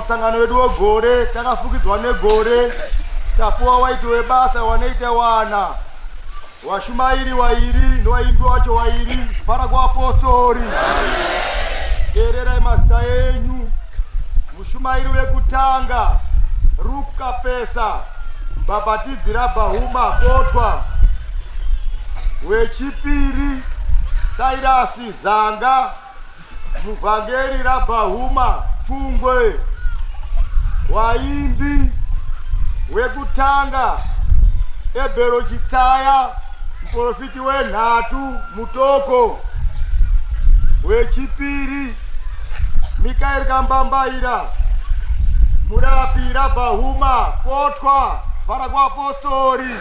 pamusangano wedu weGore takafukidzwa neGore tapuwa waiti webasa wanoite wana washumairi wairi newaimbi wacho wairi fara kuapostori. Teererai mazita enyu. Mushumairi wekutanga Rupka Pesa Mbhabhatidzi Rabhahuma Kotwa. Wechipiri Sairasi Zanga Mubhangeri Rabhahuma Pfungwe. Waimbi wekutanga Ebhero Chitsaya muprofiti wenhatu Mutoko. Wechipiri Mikael Kambambaira murapi Rabhahuma Kotwa fara kuapostori.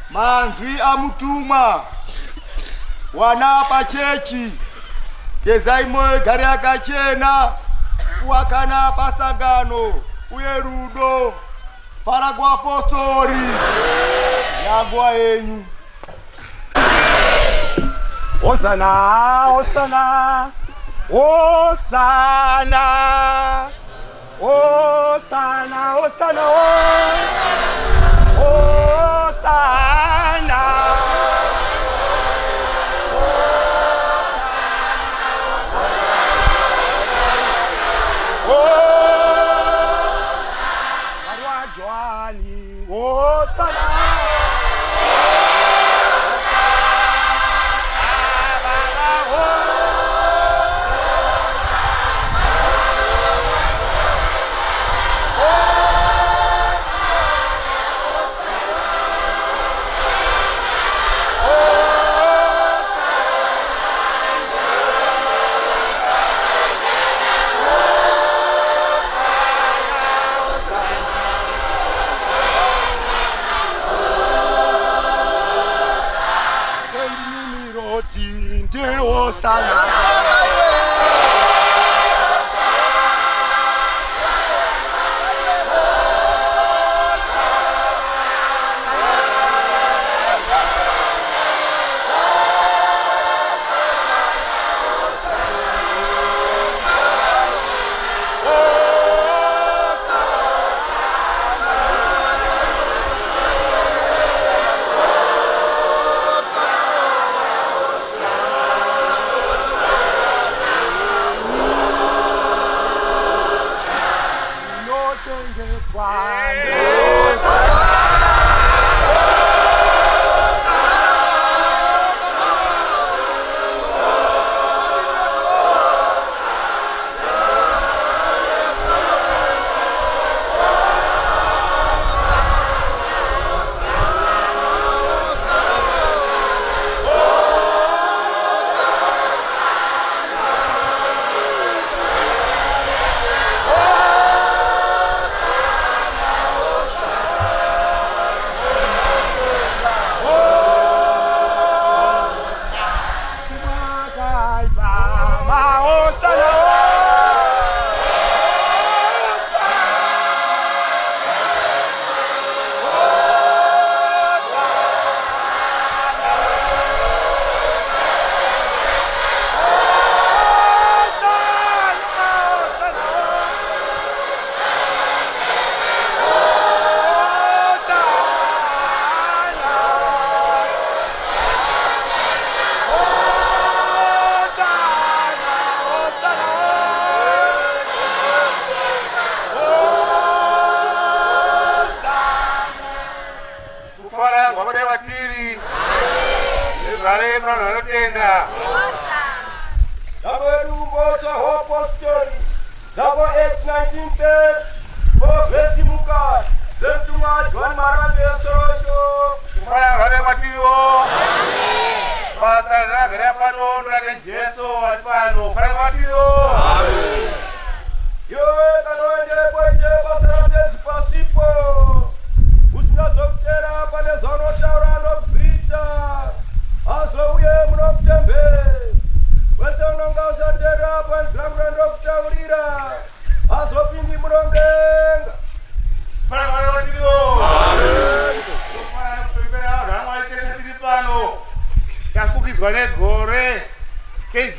Manzwi amutumwa wana pachechi gezai moyo gari yakachena kuwakana pasangano uye rudo fara kuapostori. Yangwa yenyu. Hosana, Hosana, Hosana, Hosana, Hosana, Hosana. Arwajwani, Hosana.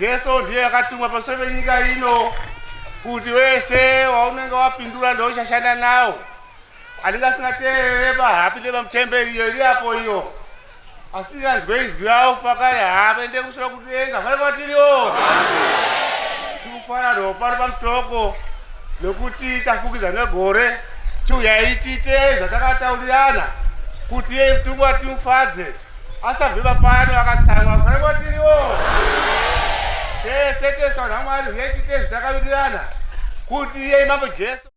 Jesu ndiye akatumwa pamusoro penyika ino kuti wese waunenge wapindura ndochashanda nawo anenge asingateerere pahapi pamutemberi iyo iri apo iyo asikanzwe izwi rawo pakare haapende kusora kudenga fane kwatiriwo tikufara pano paMutoko nokuti tafukidza negore chiuyai tiite zvatakataurirana kuti iye mutumwa watimufadze asabve papano akatsamwa fane kwatiriwo tese tese vanhu vaMwari huyai tiite zvatakawirirana kuti iye mambo Jesu